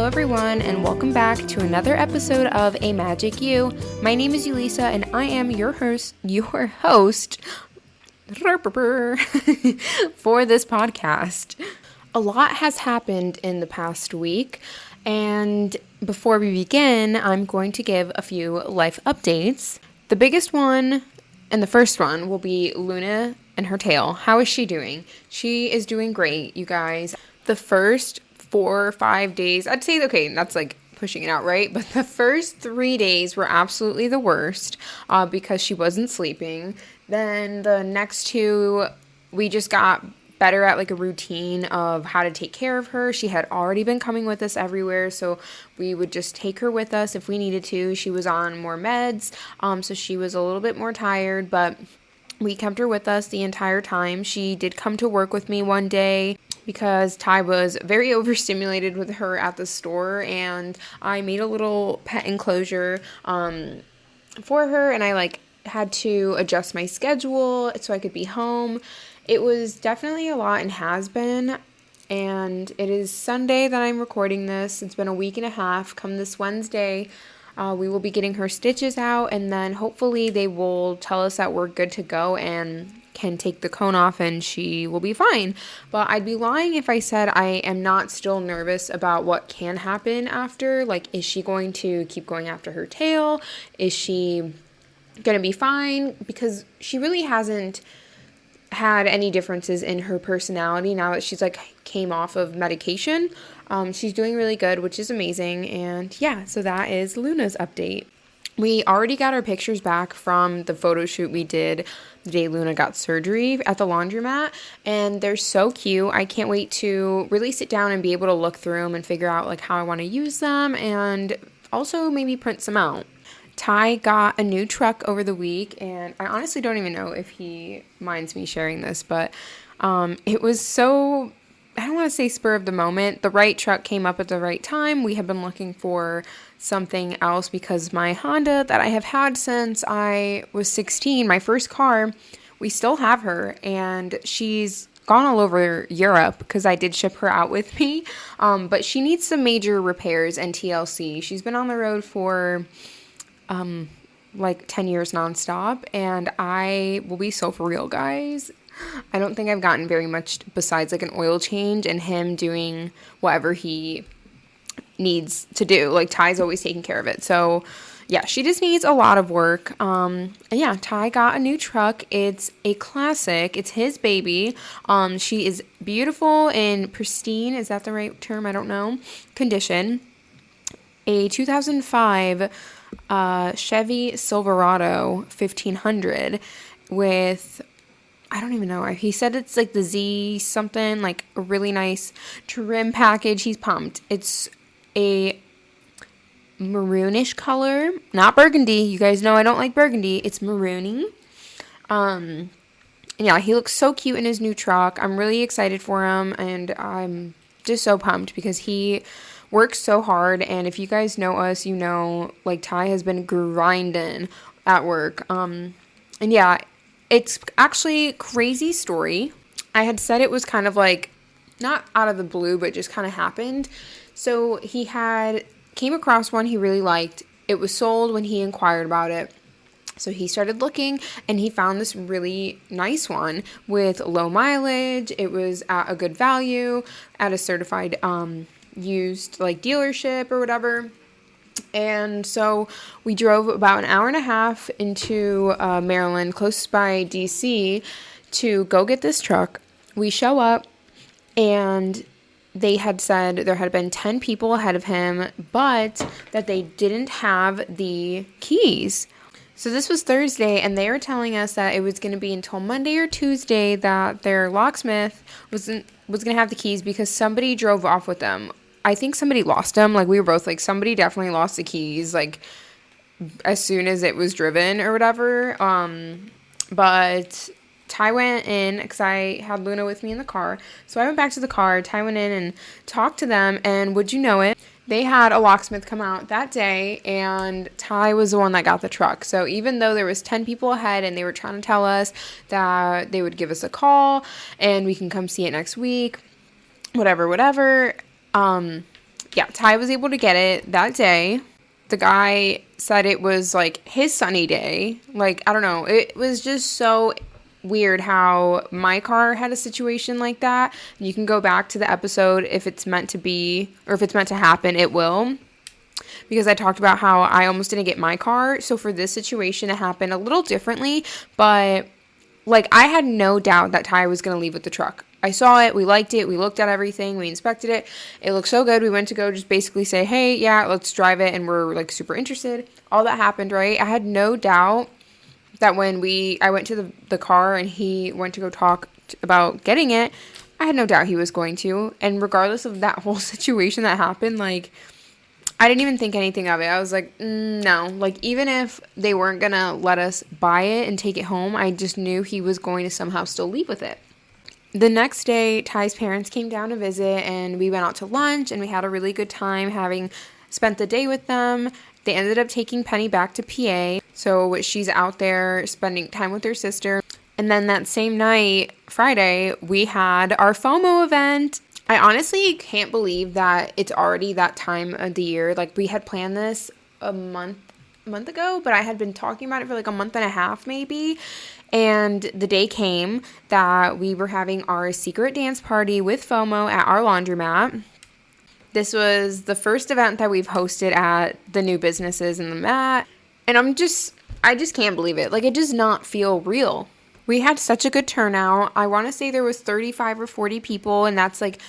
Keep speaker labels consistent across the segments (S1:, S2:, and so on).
S1: everyone, and welcome back to another episode of A Magic You. My name is Yulisa, and I am your host for this podcast. A lot has happened in the past week, and before we begin, I'm going to give a few life updates. The biggest one and the first one will be Luna and her tail. How is she doing? She is doing great, you guys. The first 4 or 5 days, I'd say, okay, that's like pushing it out, right? But the first 3 days were absolutely the worst because she wasn't sleeping. Then the next 2, we just got better at like a routine of how to take care of her. She had already been coming with us everywhere, so we would just take her with us if we needed to. She was on more meds, so she was a little bit more tired, but we kept her with us the entire time. She did come to work with me one day because Ty was very overstimulated with her at the store, and I made a little pet enclosure for her, and I had to adjust my schedule so I could be home. It was definitely a lot and has been, and it is Sunday that I'm recording this. It's been a week and a half. Come this Wednesday, we will be getting her stitches out, and then hopefully they will tell us that we're good to go and can take the cone off and she will be fine. But I'd be lying if I said I am not still nervous about what can happen after. Like, is she going to keep going after her tail? Is she going to be fine? Because she really hasn't had any differences in her personality now that she's came off of medication. She's doing really good, which is amazing. And yeah, so that is Luna's update. We already got our pictures back from the photo shoot we did the day Luna got surgery at the laundromat, and they're so cute. I can't wait to really sit down and be able to look through them and figure out how I want to use them, and also maybe print some out. Ty got a new truck over the week, and I honestly don't even know if he minds me sharing this, but it was so, I don't want to say spur of the moment. The right truck came up at the right time. We had been looking for something else because my Honda that I have had since I was 16, my first car, we still have her, and she's gone all over Europe because I did ship her out with me, but she needs some major repairs and TLC. She's been on the road for 10 years nonstop, and I will be so for real, guys. I don't think I've gotten very much besides an oil change and him doing whatever he needs to do. Ty's always taking care of it. So yeah, she just needs a lot of work. And yeah, Ty got a new truck. It's a classic. It's his baby. She is beautiful and pristine. Is that the right term? I don't know. Condition. A 2005 Chevy Silverado 1500 with, I don't even know. He said it's the Z something, a really nice trim package. He's pumped. It's a maroonish color, not burgundy. You guys know I don't like burgundy. It's maroony. And yeah, he looks so cute in his new truck. I'm really excited for him, and I'm just so pumped because he works so hard. And if you guys know us, you know, Ty has been grinding at work. And yeah, it's actually a crazy story. I had said it was kind of not out of the blue, but just kind of happened. So he came across one he really liked. It was sold when he inquired about it. So he started looking, and he found this really nice one with low mileage. It was at a good value at a certified used dealership or whatever. And so we drove about an hour and a half into Maryland, close by DC, to go get this truck. We show up, and they had said there had been 10 people ahead of him, but that they didn't have the keys. So this was Thursday, and they were telling us that it was going to be until Monday or Tuesday that their locksmith was going to have the keys because somebody drove off with them. I think somebody lost them. We were both somebody definitely lost the keys, as soon as it was driven or whatever. But Ty went in because I had Luna with me in the car. So I went back to the car. Ty went in and talked to them, and would you know it, they had a locksmith come out that day, and Ty was the one that got the truck. So even though there was 10 people ahead and they were trying to tell us that they would give us a call and we can come see it next week, whatever, Yeah, Ty was able to get it that day. The guy said it was like his sunny day. Like, I don't know. It was just so weird how my car had a situation like that. You can go back to the episode if it's meant to be, or if it's meant to happen, it will. Because I talked about how I almost didn't get my car. So for this situation, it happened a little differently. But, like, I had no doubt that Ty was going to leave with the truck. I saw it. We liked it. We looked at everything. We inspected it. It looked so good. We went to go just basically say, hey, yeah, let's drive it. And we're, like, super interested. All that happened, right? I had no doubt that when I went to the car and he went to go talk about getting it, I had no doubt he was going to. And regardless of that whole situation that happened, like, I didn't even think anything of it. I was like, no. Like, even if they weren't going to let us buy it and take it home, I just knew he was going to somehow still leave with it. The next day, Ty's parents came down to visit, and we went out to lunch, and we had a really good time having spent the day with them. They ended up taking Penny back to PA, so she's out there spending time with her sister. And then that same night, Friday, we had our FOMO event. I honestly can't believe that it's already that time of the year. Like, we had planned this a month ago, but I had been talking about it for like a month and a half maybe. And the day came that we were having our secret dance party with FOMO at our laundromat. This was the first event that we've hosted at the new businesses in the mat. And I just can't believe it. Like, it does not feel real. We had such a good turnout. I want to say there was 35 or 40 people, and that's like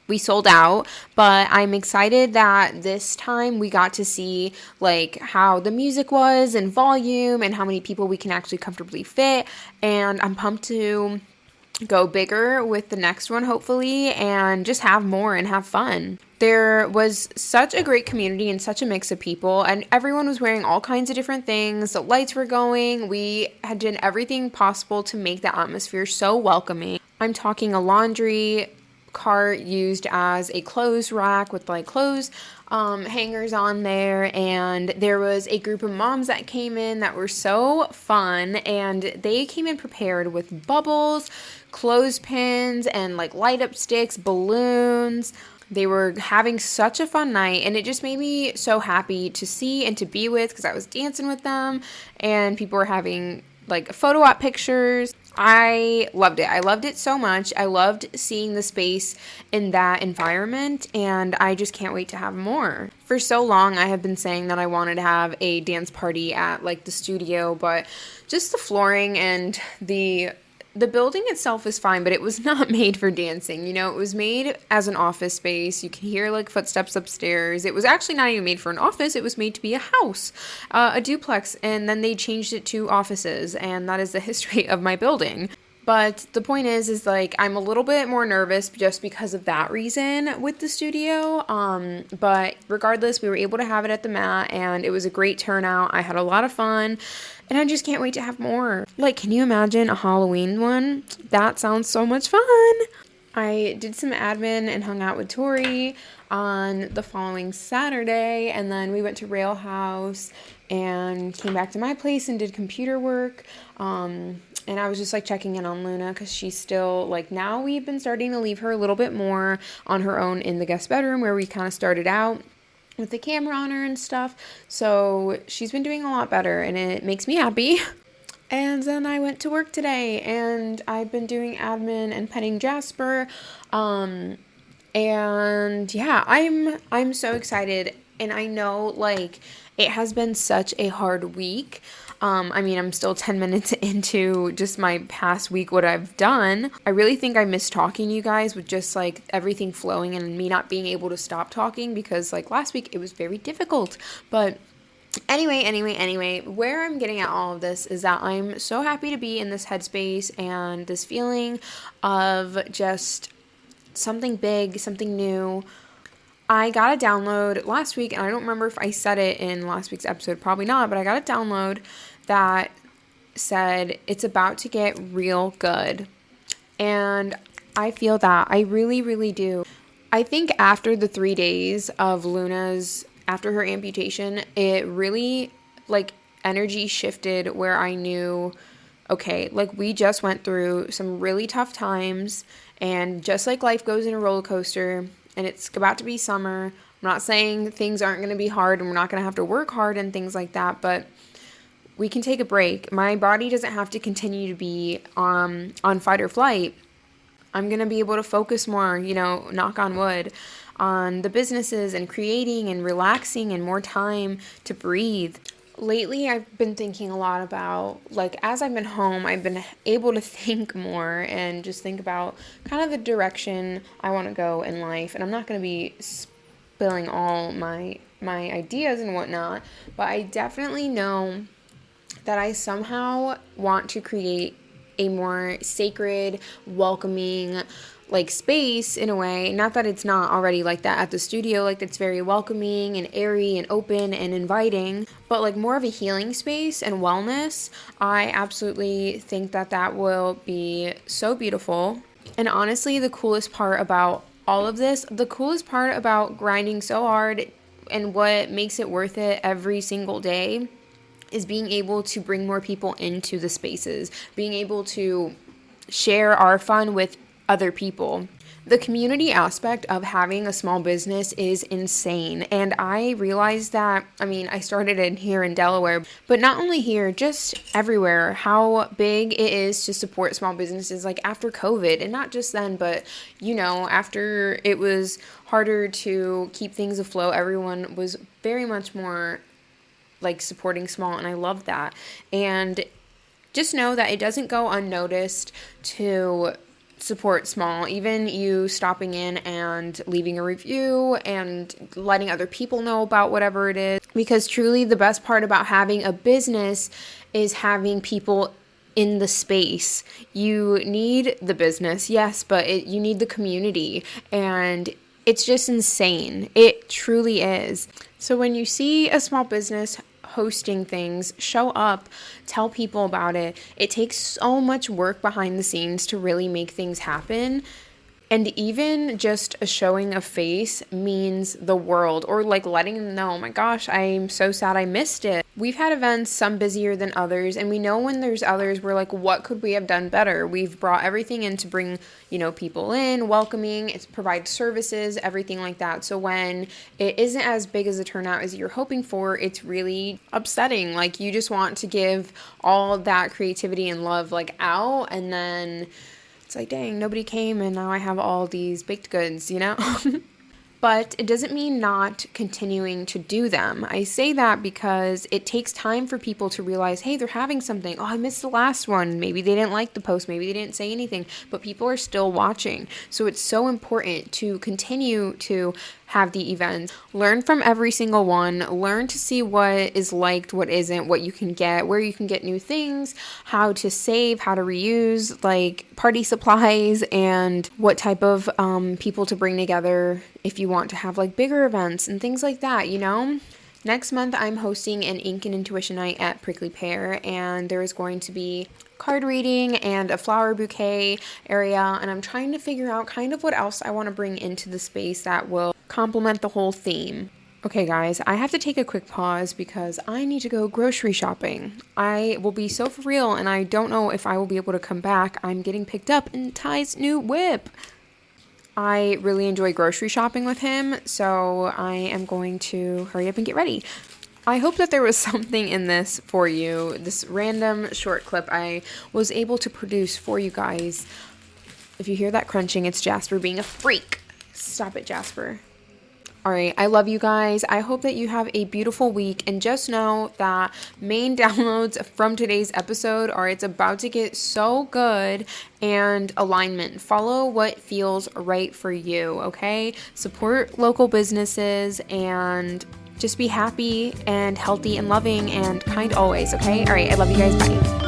S1: we sold out, but I'm excited that this time we got to see like how the music was and volume and how many people we can actually comfortably fit, and I'm pumped to go bigger with the next one hopefully and just have more and have fun. There was such a great community and such a mix of people, and everyone was wearing all kinds of different things. The lights were going. We had done everything possible to make the atmosphere so welcoming. I'm talking a laundry cart used as a clothes rack with like clothes hangers on there, and there was a group of moms that came in that were so fun, and they came in prepared with bubbles, clothespins, and like light up sticks, balloons. They were having such a fun night, and it just made me so happy to see and to be with, because I was dancing with them and people were having like photo op pictures. I loved it. I loved it so much. I loved seeing the space in that environment, and I just can't wait to have more. For so long, I have been saying that I wanted to have a dance party at like the studio, but just the flooring and the building itself is fine, but it was not made for dancing. You know, it was made as an office space. You can hear like footsteps upstairs. It was actually not even made for an office. It was made to be a house, a duplex, and then they changed it to offices, and that is the history of my building. But the point is like I'm a little bit more nervous just because of that reason with the studio. But regardless, we were able to have it at the mat, and it was a great turnout. I had a lot of fun, and I just can't wait to have more. Like, can you imagine a Halloween one? That sounds so much fun. I did some admin and hung out with Tori on the following Saturday, and then we went to Rail House and came back to my place and did computer work. And I was just like checking in on Luna because she's still like, now we've been starting to leave her a little bit more on her own in the guest bedroom where we kind of started out with the camera on her and stuff. So she's been doing a lot better, and it makes me happy. And then I went to work today, and I've been doing admin and petting Jasper. And yeah, I'm so excited. And I know like it has been such a hard week. I mean, I'm still 10 minutes into just my past week, what I've done. I really think I miss talking to you guys with just like everything flowing and me not being able to stop talking, because like last week it was very difficult. But anyway, where I'm getting at all of this is that I'm so happy to be in this headspace and this feeling of just something big, something new. I got a download last week, and I don't remember if I said it in last week's episode, probably not, but I got a download that said it's about to get real good. And I feel that. I really, really do. I think after the 3 days of after her amputation, it really, like, energy shifted where I knew, okay, like, we just went through some really tough times, and just like life goes in a roller coaster, and it's about to be summer. I'm not saying things aren't going to be hard and we're not going to have to work hard and things like that, but we can take a break. My body doesn't have to continue to be on fight or flight. I'm going to be able to focus more, knock on wood, on the businesses and creating and relaxing and more time to breathe. Lately, I've been thinking a lot about, as I've been home, I've been able to think more and just think about kind of the direction I want to go in life. And I'm not going to be spilling all my ideas and whatnot, but I definitely know that I somehow want to create a more sacred, welcoming, space in a way. Not that it's not already like that at the studio, it's very welcoming and airy and open and inviting, but more of a healing space and wellness. I absolutely think that will be so beautiful. And honestly, the coolest part about all of this, the coolest part about grinding so hard and what makes it worth it every single day is being able to bring more people into the spaces, being able to share our fun with other people. The community aspect of having a small business is insane. And I realized that, I started in here in Delaware, but not only here, just everywhere, how big it is to support small businesses after COVID. And not just then, but, after it was harder to keep things afloat, everyone was very much more supporting small, and I love that. And just know that it doesn't go unnoticed to support small. Even you stopping in and leaving a review and letting other people know about whatever it is, because truly the best part about having a business is having people in the space. You need the business, yes, but you need the community, and it's just insane. It truly is. So when you see a small business hosting things, show up, tell people about it. It takes so much work behind the scenes to really make things happen. And even just a showing a face means the world, or letting them know, oh my gosh, I'm so sad I missed it. We've had events, some busier than others, and we know when there's others, we're what could we have done better? We've brought everything in to bring, people in, welcoming, it's provide services, everything like that. So when it isn't as big as a turnout as you're hoping for, it's really upsetting. You just want to give all that creativity and love out, and then it's dang, nobody came and now I have all these baked goods, But it doesn't mean not continuing to do them. I say that because it takes time for people to realize, hey, they're having something. Oh, I missed the last one. Maybe they didn't like the post. Maybe they didn't say anything, but people are still watching. So it's so important to continue to have the events. Learn from every single one. Learn to see what is liked, what isn't, what you can get, where you can get new things, how to save, how to reuse, party supplies, and what type of people to bring together if you want to have bigger events and things like that, Next month, I'm hosting an Ink and Intuition Night at Prickly Pear, and there is going to be card reading and a flower bouquet area, and I'm trying to figure out kind of what else I want to bring into the space that will complement the whole theme. Okay, guys, I have to take a quick pause because I need to go grocery shopping. I will be so for real, and I don't know if I will be able to come back. I'm getting picked up in Ty's new whip. I really enjoy grocery shopping with him, so I am going to hurry up and get ready. I hope that there was something in this for you, this random short clip I was able to produce for you guys. If you hear that crunching, it's Jasper being a freak. Stop it, Jasper. All right, I love you guys. I hope that you have a beautiful week, and just know that main downloads from today's episode are it's about to get so good, and alignment. Follow what feels right for you, okay? Support local businesses and just be happy and healthy and loving and kind always, okay? All right, I love you guys. Bye.